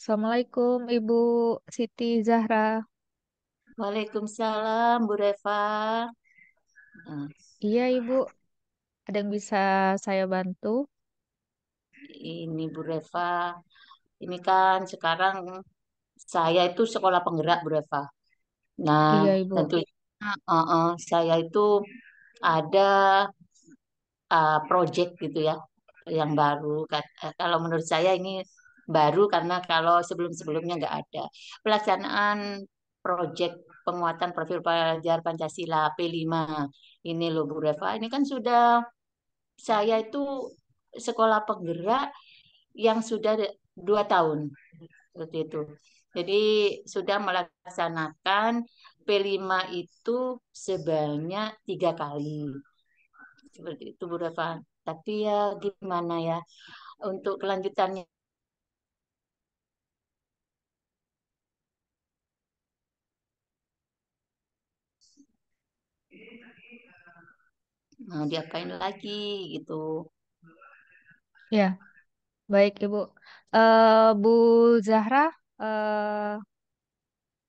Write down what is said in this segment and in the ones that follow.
Assalamualaikum Ibu Siti Zahra. Waalaikumsalam, Bu Reva. Nah, Iya Ibu, ada yang bisa saya bantu? ini Bu Reva, ini kan sekarang saya itu sekolah penggerak, Bu Reva. Nah, Iya Ibu. tentunya saya itu ada project gitu ya, yang baru. Kalau menurut saya ini baru karena kalau sebelum-sebelumnya nggak ada. Pelaksanaan project penguatan profil pelajar Pancasila P5 ini loh Bu Reva. Ini kan sudah saya itu sekolah penggerak yang sudah 2 tahun seperti itu. Jadi sudah melaksanakan P5 itu sebanyak 3 kali seperti itu Bu Reva. Tapi ya gimana ya untuk kelanjutannya, mau diapain lagi gitu. Ya, baik Ibu. Bu Zahra, eh,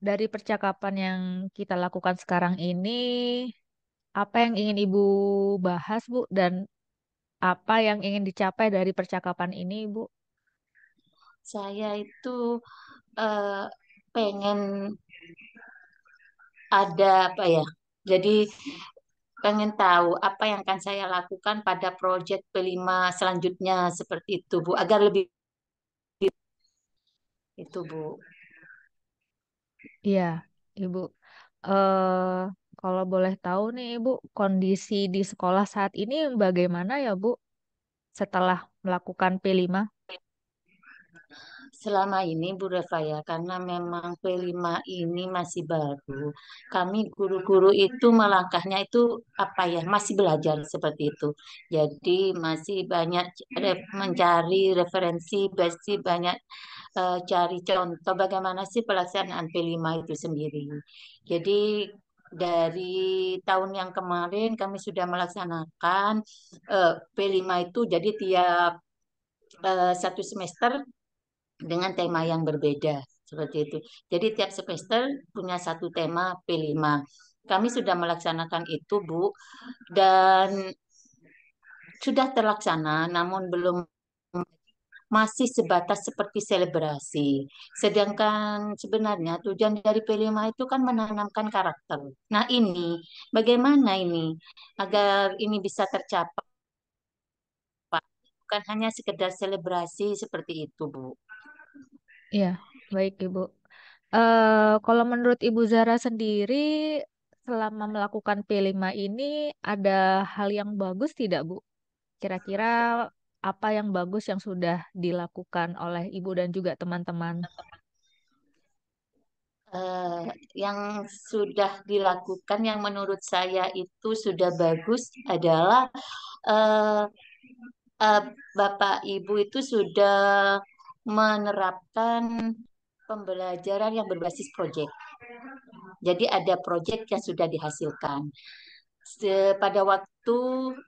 dari percakapan yang kita lakukan sekarang ini, apa yang ingin Ibu bahas Bu? Dan apa yang ingin dicapai dari percakapan ini Ibu? Saya itu eh, pengen ada apa ya? Jadi pengen tahu apa yang akan saya lakukan pada proyek P5 selanjutnya seperti itu, Bu, agar lebih itu, Bu. Iya, Ibu. eh Kalau boleh tahu nih Ibu, kondisi di sekolah saat ini bagaimana ya Bu setelah melakukan P5? Selama ini Bu Reva ya, karena memang P5 ini masih baru, kami guru-guru itu melangkahnya itu apa ya, masih belajar seperti itu. Jadi masih banyak mencari referensi, masih banyak cari contoh bagaimana sih pelaksanaan P5 itu sendiri. Jadi dari tahun yang kemarin kami sudah melaksanakan P5 itu jadi tiap 1 semester dengan tema yang berbeda seperti itu. Jadi tiap semester punya satu tema P5. Kami sudah melaksanakan itu, Bu, dan sudah terlaksana namun belum, masih sebatas seperti selebrasi. Sedangkan sebenarnya tujuan dari P5 itu kan menanamkan karakter. Nah, ini bagaimana ini agar ini bisa tercapai, bukan hanya sekedar selebrasi seperti itu, Bu. Iya, baik Ibu. Kalau menurut Ibu Zara sendiri, selama melakukan P5 ini ada hal yang bagus tidak Bu? Kira-kira apa yang bagus yang sudah dilakukan oleh Ibu dan juga teman-teman? eh, yang sudah dilakukan yang menurut saya itu sudah bagus adalah eh, eh, Bapak Ibu itu sudah menerapkan pembelajaran yang berbasis proyek. Jadi ada proyek yang sudah dihasilkan. Pada waktu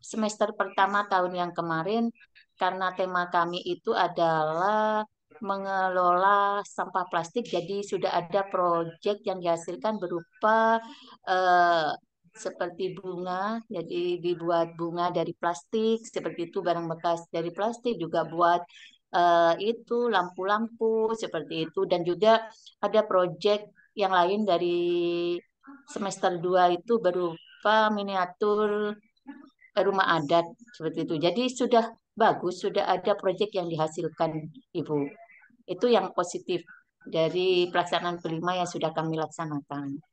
semester pertama tahun yang kemarin, karena tema kami itu adalah mengelola sampah plastik, jadi sudah ada proyek yang dihasilkan berupa eh, seperti bunga, jadi dibuat bunga dari plastik, seperti itu barang bekas dari plastik juga buat itu lampu-lampu seperti itu, dan juga ada proyek yang lain dari semester 2 itu berupa miniatur rumah adat seperti itu. Jadi sudah bagus, sudah ada proyek yang dihasilkan, Ibu. Itu yang positif dari pelaksanaan kelima yang sudah kami laksanakan.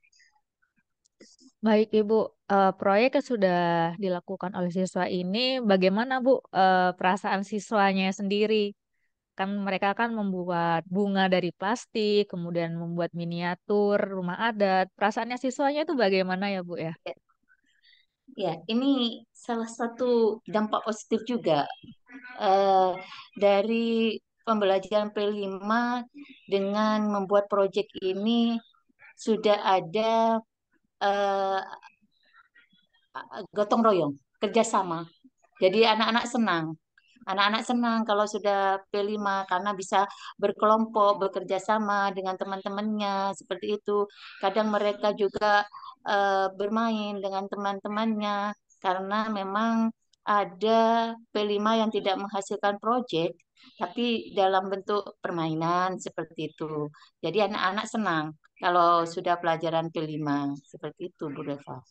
Baik Ibu, proyek yang sudah dilakukan oleh siswa ini, bagaimana Bu perasaan siswanya sendiri? Kan mereka kan membuat bunga dari plastik, kemudian membuat miniatur rumah adat. Perasaannya siswanya itu bagaimana ya Bu ya? Ya, ini salah satu dampak positif juga, dari pembelajaran P5 dengan membuat proyek ini sudah ada eh, gotong royong, kerjasama. Jadi anak-anak senang. Anak-anak senang kalau sudah P5 karena bisa berkelompok, bekerja sama dengan teman-temannya, seperti itu. Kadang mereka juga bermain dengan teman-temannya karena memang ada P5 yang tidak menghasilkan proyek, tapi dalam bentuk permainan seperti itu. Jadi anak-anak senang kalau sudah pelajaran P5 seperti itu, Bu Reva.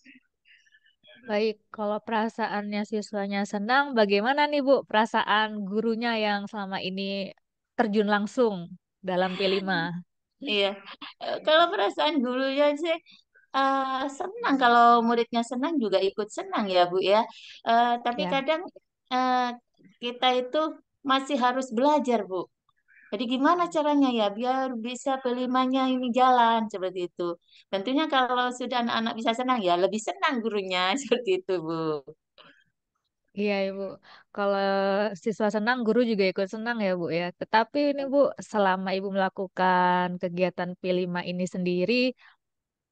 Baik, kalau perasaannya siswanya senang, bagaimana nih Bu perasaan gurunya yang selama ini terjun langsung dalam P5? Iya, kalau perasaan gurunya sih senang kalau muridnya senang juga ikut senang ya Bu ya. Tapi Ya, kadang eh, kita itu masih harus belajar Bu. Jadi gimana caranya ya biar bisa P5-nya ini jalan seperti itu. Tentunya kalau sudah anak-anak bisa senang ya lebih senang gurunya seperti itu Bu. iya Ibu. Kalau siswa senang, guru juga ikut senang ya Bu ya. Tetapi ini Bu, selama Ibu melakukan kegiatan P5 ini sendiri,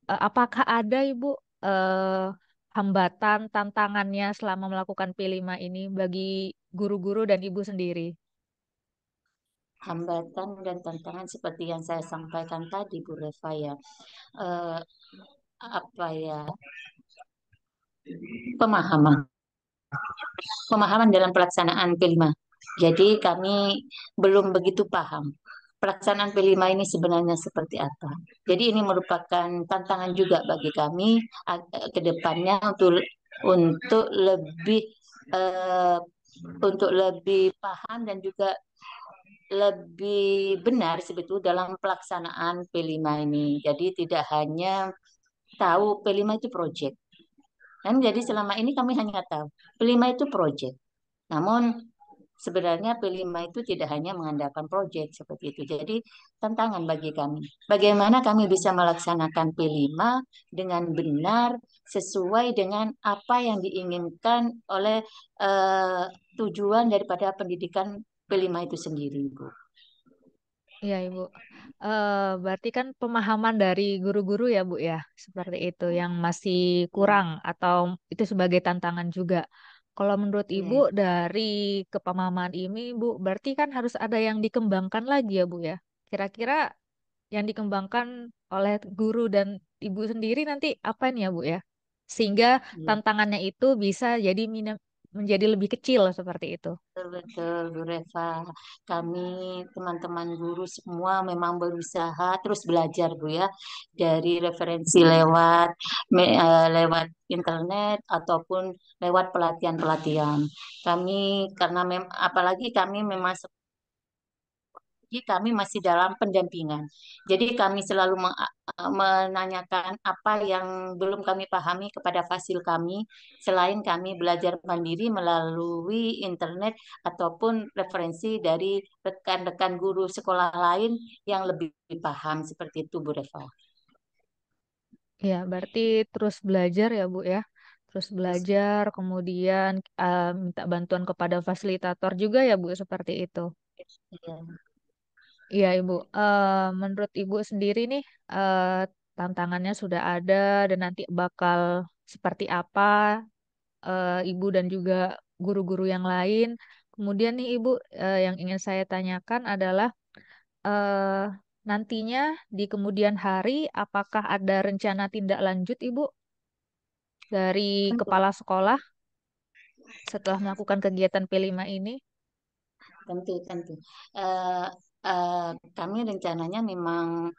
apakah ada Ibu eh, hambatan, tantangannya selama melakukan P5 ini bagi guru-guru dan Ibu sendiri? Hambatan dan tantangan seperti yang saya sampaikan tadi Bu Reva ya. Eh, apa ya? Pemahaman. Pemahaman dalam pelaksanaan P5. Jadi kami belum begitu paham pelaksanaan P5 ini sebenarnya seperti apa. Jadi ini merupakan tantangan juga bagi kami ke depannya untuk lebih eh, untuk lebih paham dan juga lebih benar sebetulnya dalam pelaksanaan P5 ini. Jadi tidak hanya tahu P5 itu proyek. Kan jadi selama ini kami hanya tahu P5 itu proyek. Namun sebenarnya P5 itu tidak hanya mengandalkan proyek seperti itu. Jadi tantangan bagi kami. Bagaimana kami bisa melaksanakan P5 dengan benar sesuai dengan apa yang diinginkan oleh eh, tujuan daripada pendidikan P5 itu sendiri, Bu. Iya, Ibu. Berarti kan pemahaman dari guru-guru ya, Bu ya, seperti itu yang masih Iya, kurang atau itu sebagai tantangan juga. Kalau menurut Ibu iya. dari kepemahaman ini, Bu, berarti kan harus ada yang dikembangkan lagi ya, Bu ya. Kira-kira yang dikembangkan oleh guru dan Ibu sendiri nanti apa nih ya, Bu ya? Sehingga Iya. tantangannya itu bisa jadi menjadi lebih kecil seperti itu. Betul, betul, Bu Reva. Kami teman-teman guru semua memang berusaha terus belajar, Bu ya, dari referensi lewat internet ataupun lewat pelatihan-pelatihan. Kami karena apalagi kami memang kami masih dalam pendampingan. Jadi kami selalu menanyakan apa yang belum kami pahami kepada fasil kami, selain kami belajar mandiri melalui internet ataupun referensi dari rekan-rekan guru sekolah lain yang lebih paham seperti itu, Bu Reva. Ya, berarti terus belajar ya, Bu ya. Terus Terus, belajar, kemudian minta bantuan kepada fasilitator juga ya, Bu, seperti itu. ya, Iya, Ibu. Menurut Ibu sendiri nih, tantangannya sudah ada dan nanti bakal seperti apa Ibu dan juga guru-guru yang lain. Kemudian nih, Ibu, yang ingin saya tanyakan adalah eh, nantinya di kemudian hari, apakah ada rencana tindak lanjut, Ibu? Dari tentu, kepala sekolah setelah melakukan kegiatan P5 ini? tentu, tentu. Eh, eh, Kami rencananya memang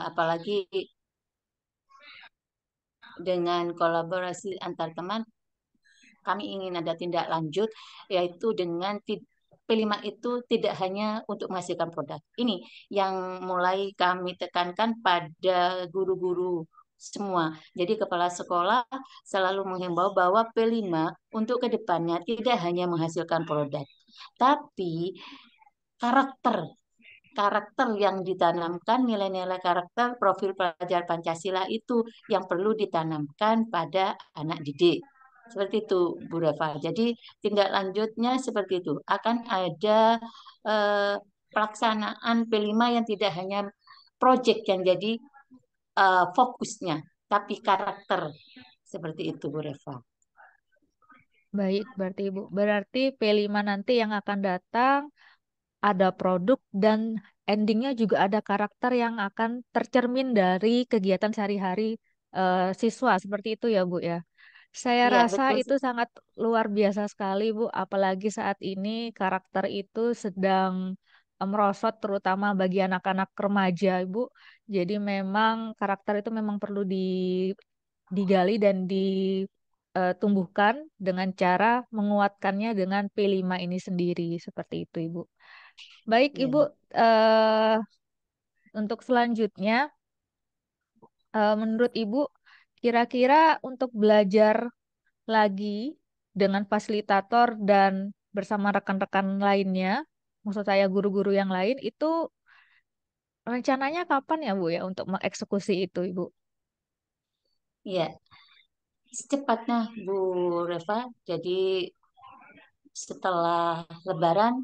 apalagi dengan kolaborasi antar teman kami ingin ada tindak lanjut yaitu dengan P5 itu tidak hanya untuk menghasilkan produk. Ini yang mulai kami tekankan pada guru-guru semua. Jadi kepala sekolah selalu menghimbau bahwa P5 untuk kedepannya tidak hanya menghasilkan produk, tapi karakter karakter yang ditanamkan, nilai-nilai karakter profil pelajar Pancasila itu yang perlu ditanamkan pada anak didik. Seperti itu, Bu Reva. Jadi tindak lanjutnya seperti itu. Akan ada pelaksanaan P5 yang tidak hanya proyek yang jadi fokusnya, tapi karakter seperti itu Bu Reva. Baik, berarti Ibu. Berarti P5 nanti yang akan datang ada produk dan endingnya juga ada karakter yang akan tercermin dari kegiatan sehari-hari siswa. Seperti itu ya, Bu ya. Saya Iya rasa betul. itu sangat luar biasa sekali, Bu. Apalagi saat ini karakter itu sedang merosot, terutama bagi anak-anak remaja, Ibu. Jadi memang karakter itu memang perlu digali dan ditumbuhkan dengan cara menguatkannya dengan P5 ini sendiri. Seperti itu, Ibu. Baik, Ibu. Iya. eh untuk selanjutnya, menurut Ibu, kira-kira untuk belajar lagi dengan fasilitator dan bersama rekan-rekan lainnya, maksud saya guru-guru yang lain, itu rencananya kapan ya, Bu ya, untuk mengeksekusi itu, Ibu? Iya, secepatnya Bu Reva. Jadi setelah Lebaran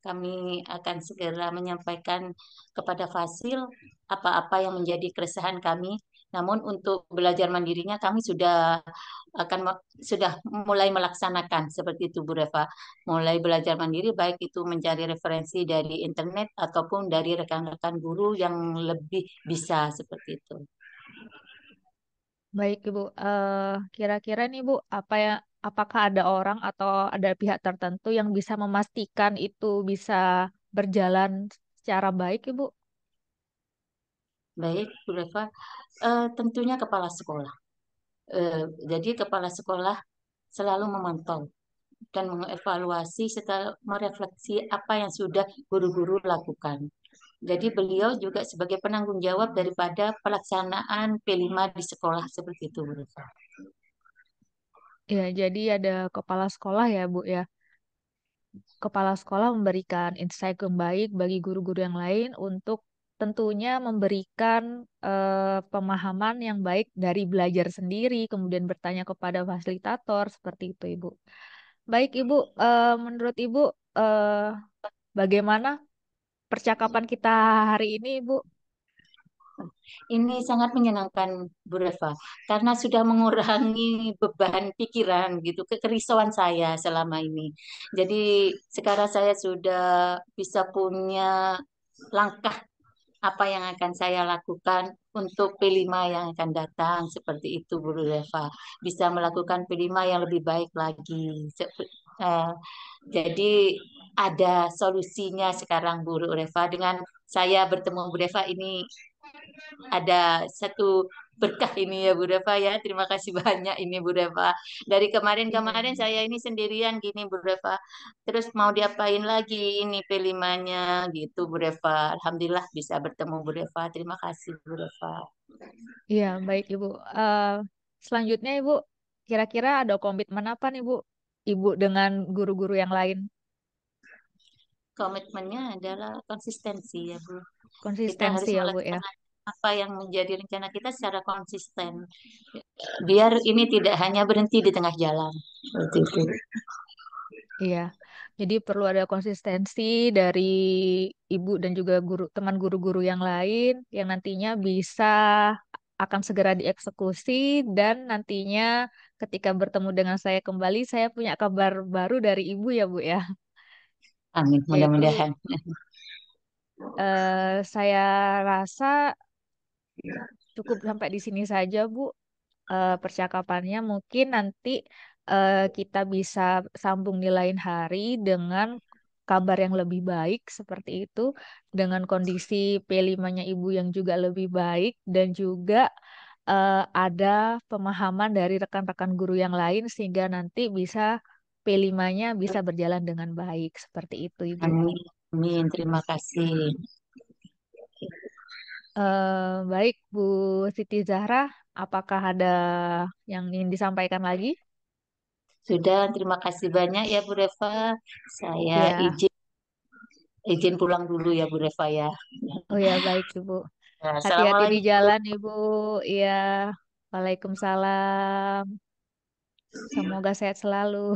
kami akan segera menyampaikan kepada Fasil apa-apa yang menjadi keresahan kami. Namun untuk belajar mandirinya kami sudah mulai melaksanakan seperti itu Bu Reva. Mulai belajar mandiri baik itu mencari referensi dari internet ataupun dari rekan-rekan guru yang lebih bisa seperti itu. Baik, Ibu. Kira-kira nih, Bu, apakah ada orang atau ada pihak tertentu yang bisa memastikan itu bisa berjalan secara baik, Ibu? Baik Bu Reva. Tentunya kepala sekolah. Jadi kepala sekolah selalu memantau dan mengevaluasi serta merefleksi apa yang sudah guru-guru lakukan. Jadi beliau juga sebagai penanggung jawab daripada pelaksanaan P5 di sekolah seperti itu, Bu Reva. Ya, jadi ada kepala sekolah ya, Bu ya. Kepala sekolah memberikan insight yang baik bagi guru-guru yang lain untuk tentunya memberikan pemahaman yang baik dari belajar sendiri, kemudian bertanya kepada fasilitator, seperti itu, Ibu. Baik, Ibu, menurut Ibu, eh, bagaimana percakapan kita hari ini, Ibu? Ini sangat menyenangkan, Bu Reva, karena sudah mengurangi beban pikiran gitu, kerisauan saya selama ini. Jadi sekarang saya sudah bisa punya langkah apa yang akan saya lakukan untuk P5 yang akan datang seperti itu Bu Reva. Bisa melakukan P5 yang lebih baik lagi. Eh, jadi ada solusinya sekarang Bu Reva, dengan saya bertemu Bu Reva ini ada satu berkah ini ya Bu Reva ya. Terima kasih banyak ini Bu Reva. Dari Iya. kemarin-kemarin saya ini sendirian gini Bu Reva. Terus mau diapain lagi ini P5-nya gitu Bu Reva. Alhamdulillah bisa bertemu Bu Reva. Terima kasih Bu Reva. Iya, baik Ibu. Eh, Selanjutnya Ibu, kira-kira ada komitmen apa nih Bu? Ibu dengan guru-guru yang lain. Komitmennya adalah konsistensi ya Bu. Kita Konsistensi harus ya Bu ya. melaksanakan apa yang menjadi rencana kita secara konsisten. Biar ini tidak hanya berhenti di tengah jalan. Seperti itu. Iya. Jadi perlu ada konsistensi dari Ibu dan juga guru teman guru-guru yang lain yang nantinya bisa akan segera dieksekusi dan nantinya ketika bertemu dengan saya kembali saya punya kabar baru dari Ibu ya Bu ya. Amin. Yaitu Mudah-mudahan. saya rasa cukup sampai di sini saja, Bu. Percakapannya mungkin nanti kita bisa sambung di lain hari dengan kabar yang lebih baik seperti itu, dengan kondisi P5-nya Ibu yang juga lebih baik dan juga ada pemahaman dari rekan-rekan guru yang lain sehingga nanti bisa P5-nya bisa berjalan dengan baik seperti itu, Ibu. Amin. Amin. Terima kasih. Baik, Bu Siti Zahra, apakah ada yang ingin disampaikan lagi? Sudah, terima kasih banyak ya Bu Reva. Saya Ya, izin pulang dulu ya Bu Reva ya. oh ya baik Ibu. Ya, Hati-hati di Assalamualaikum. jalan Ibu. Iya, Waalaikumsalam. Semoga sehat selalu.